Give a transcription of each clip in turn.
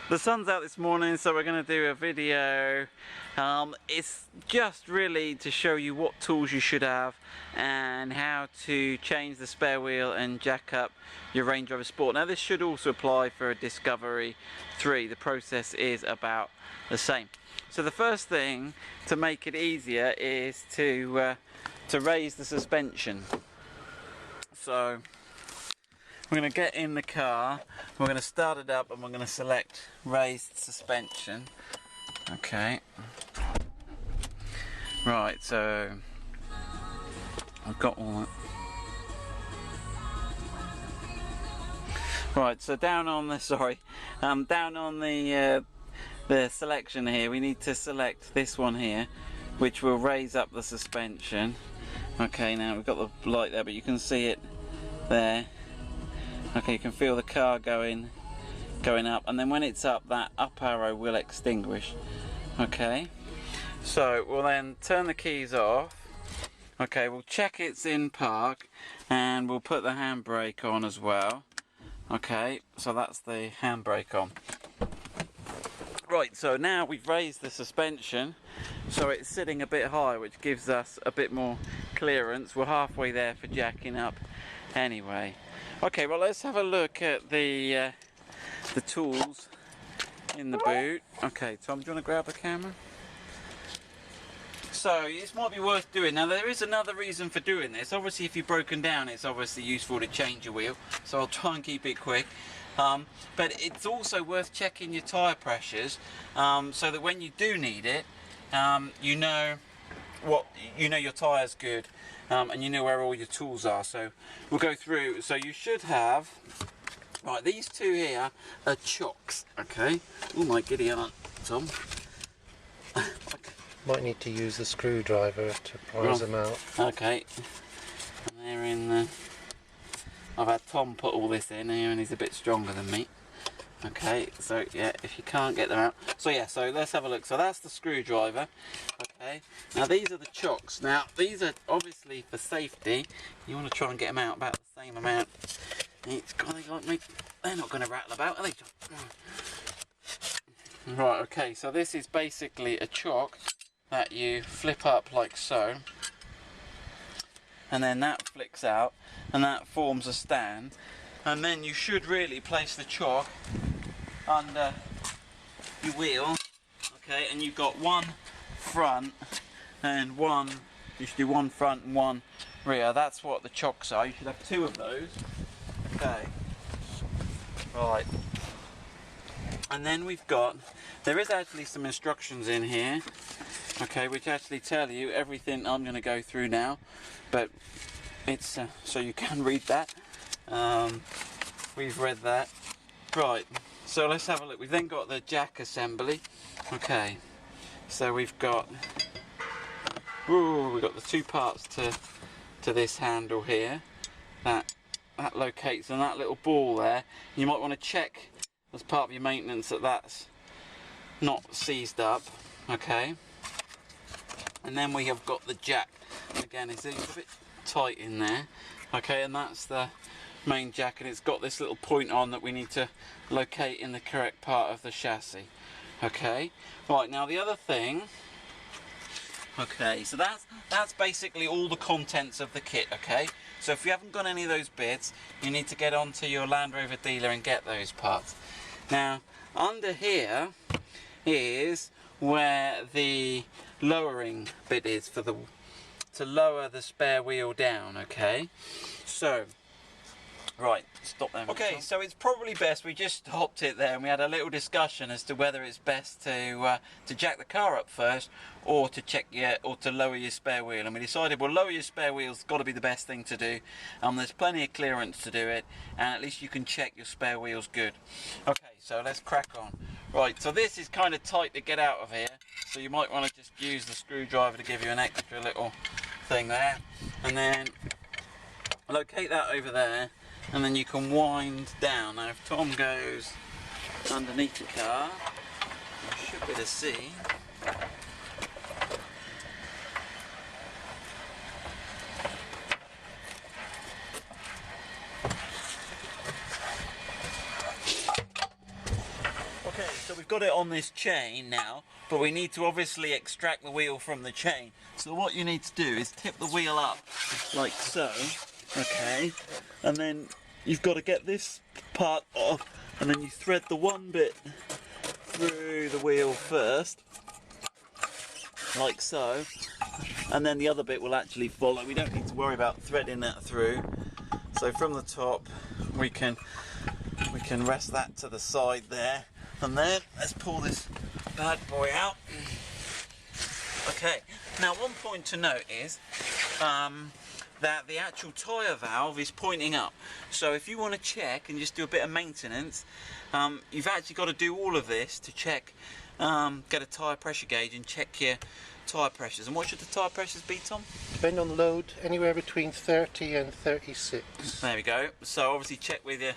The sun's out this morning, so we're going to do a video. It's just really to show you what tools you should have and how to change the spare wheel and jack up your Range Rover Sport. Now this should also apply for a Discovery 3. The process is about the same. So the first thing to make it easier is to raise the suspension. So we're going to get in the car, we're going to start it up and we're going to select raised suspension. Okay. Right, so I've got all that. Right, so down on the, down on the selection here, we need to select this one here, which will raise up the suspension. Okay, now we've got the light there, but you can see it there. Okay, you can feel the car going up, and then when it's up, that up arrow will extinguish. Okay, so we'll then turn the keys off. Okay, we'll check it's in park, and we'll put the handbrake on as well. Okay, so that's the handbrake on. Right, so now we've raised the suspension, so it's sitting a bit high, which gives us a bit more clearance. We're halfway there for jacking up anyway. Okay, well let's have a look at the tools in the boot. Okay, Tom, do you want to grab the camera? So this might be worth doing. Now there is another reason for doing this. Obviously if you've broken down, it's obviously useful to change your wheel, so I'll try and keep it quick. But it's also worth checking your tyre pressures, so that when you do need it, you know your tyre's good, and you know where all your tools are. So we'll go through. So you should have, right, these two here are chocks. Okay. Oh my giddy aunt, Tom. Might need to use the screwdriver to prise them out. Okay. And they're in the, I've had Tom put all this in here, and he's a bit stronger than me. Okay, so yeah, if you can't get them out. So yeah, so let's have a look. So that's the screwdriver. Okay, now these are the chocks. Now these are obviously for safety. You want to try and get them out about the same amount each. God, they're not going to rattle about, are they? Right, okay, so this is basically a chock that you flip up like so, and then that flicks out and that forms a stand, and then you should really place the chock under your wheel. Okay, and you've got one front and one, you should do one front and one rear. That's what the chocks are. You should have two of those. Okay, right, and then we've got, there is actually some instructions in here, okay, which actually tell you everything I'm going to go through now, but it's so you can read that. We've read that. Right, so let's have a look. We've then got the jack assembly. Okay, so we've got the two parts to this handle here. That locates, and that little ball there. You might want to check as part of your maintenance that that's not seized up. Okay, and then we have got the jack. Again, it's a bit tight in there. Okay, and that's the main jack, and it's got this little point on that we need to locate in the correct part of the chassis. Okay, right, now the other thing, okay, so that's basically all the contents of the kit. Okay, so if you haven't got any of those bits, you need to get onto your Land Rover dealer and get those parts. Now under here is where the lowering bit is for to lower the spare wheel down. Okay, so right, stop there. Okay, so it's probably best, we just stopped it there and we had a little discussion as to whether it's best to jack the car up first, or to to lower your spare wheel, and we decided, well, lower your spare wheel's got to be the best thing to do. There's plenty of clearance to do it, and at least you can check your spare wheel's good. Okay, so let's crack on. Right, so this is kind of tight to get out of here, so you might want to just use the screwdriver to give you an extra little thing there, and then locate that over there, and then you can wind down. Now if Tom goes underneath the car, you should be able to see. Okay, got it on this chain now, but we need to obviously extract the wheel from the chain. So what you need to do is tip the wheel up like so, okay, and then you've got to get this part off, and then you thread the one bit through the wheel first, like so, and then the other bit will actually follow. We don't need to worry about threading that through. So from the top we can rest that to the side there, and then let's pull this bad boy out. Okay, now one point to note is that the actual tyre valve is pointing up. So if you want to check and just do a bit of maintenance, you've actually got to do all of this to check, get a tyre pressure gauge and check your tyre pressures. And what should the tyre pressures be, Tom? Depending on load, anywhere between 30 and 36. There we go. So obviously check with you,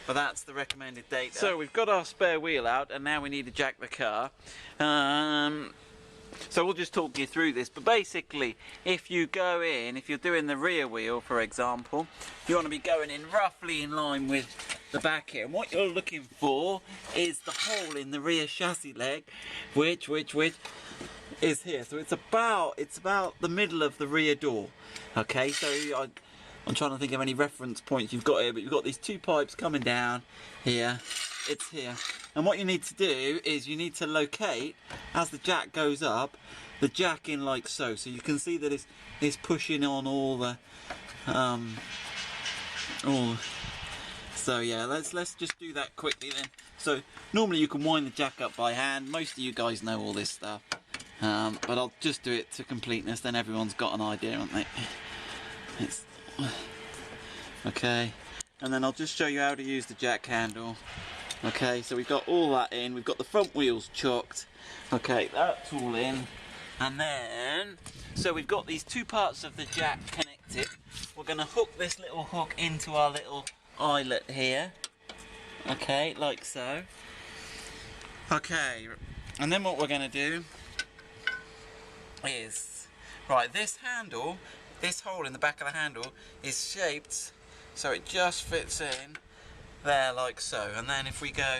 but that's the recommended data. So we've got our spare wheel out, and now we need to jack the car. So we'll just talk you through this, but basically if you go in, if you're doing the rear wheel for example, you want to be going in roughly in line with the back here, and what you're looking for is the hole in the rear chassis leg, which is here. So it's about the middle of the rear door. Okay, so I'm trying to think of any reference points you've got here, but you've got these two pipes coming down here. It's here, and what you need to do is you need to locate, as the jack goes up, the jack in like so. So you can see that it's pushing on all the so yeah, let's just do that quickly then. So normally you can wind the jack up by hand. Most of you guys know all this stuff, but I'll just do it to completeness, then everyone's got an idea, haven't they? It's okay, and then I'll just show you how to use the jack handle. Okay, so we've got all that in, we've got the front wheels chocked, okay, that's all in, and then, so we've got these two parts of the jack connected. We're going to hook this little hook into our little eyelet here, okay, like so. Okay, and then what we're going to do is, right, this handle, this hole in the back of the handle is shaped so it just fits in there like so, and then if we go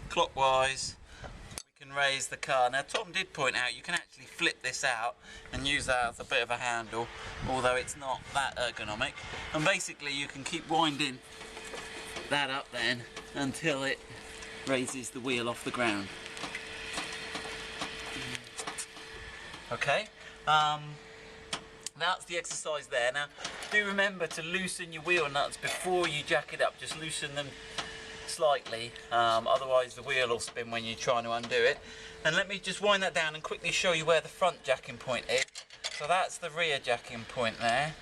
clockwise we can raise the car. Now Tom did point out you can actually flip this out and use that as a bit of a handle, although it's not that ergonomic, and basically you can keep winding that up then until it raises the wheel off the ground. Okay, that's the exercise there. Now do remember to loosen your wheel nuts before you jack it up. Just loosen them slightly, otherwise the wheel will spin when you're trying to undo it. And let me just wind that down and quickly show you where the front jacking point is. So that's the rear jacking point there,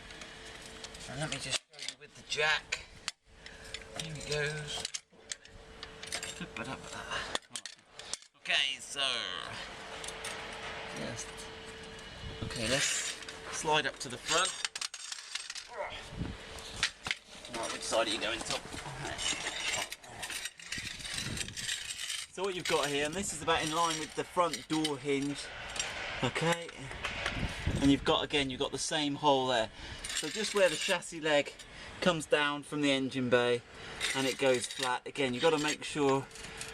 and let me just show you with the jack. Here he goes. Flip it up. Okay, so just okay, let's slide up to the front. Right, which side are you going, Tom? So what you've got here, and this is about in line with the front door hinge, okay, and you've got, again, you've got the same hole there. So just where the chassis leg comes down from the engine bay and it goes flat, again, you've got to make sure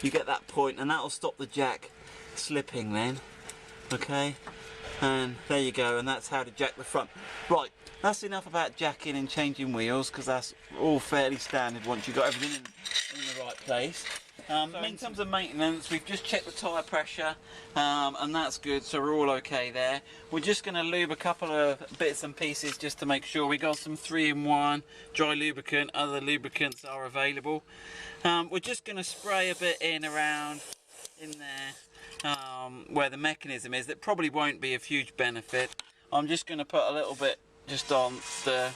you get that point, and that'll stop the jack slipping then, okay, and there you go, and that's how to jack the front. Right, that's enough about jacking and changing wheels, because that's all fairly standard once you've got everything in the right place. In terms of maintenance, we've just checked the tyre pressure, and that's good, so we're all okay there. We're just going to lube a couple of bits and pieces just to make sure. We got some 3-in-1 dry lubricant, other lubricants are available. We're just going to spray a bit around in there where the mechanism is. That probably won't be of huge benefit. I'm just going to put a little bit just on the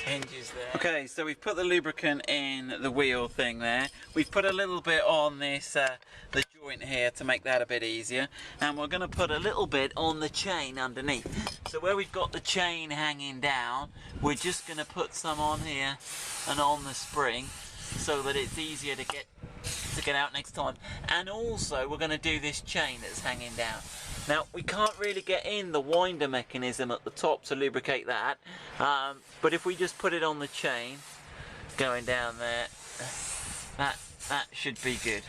hinges there. Okay, so we've put the lubricant in the wheel thing there. We've put a little bit on this the joint here to make that a bit easier, and we're going to put a little bit on the chain underneath. So where we've got the chain hanging down, we're just going to put some on here and on the spring so that it's easier to get out next time. And also we're going to do this chain that's hanging down. Now we can't really get in the winder mechanism at the top to lubricate that, but if we just put it on the chain going down there, that should be good.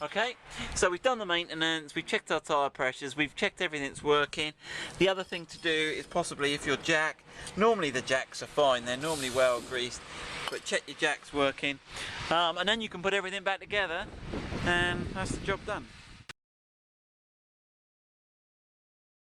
Okay, so we've done the maintenance, we've checked our tyre pressures, we've checked everything's working. The other thing to do is possibly if your jack, normally the jacks are fine, they're normally well greased, but check your jack's working, and then you can put everything back together and that's the job done.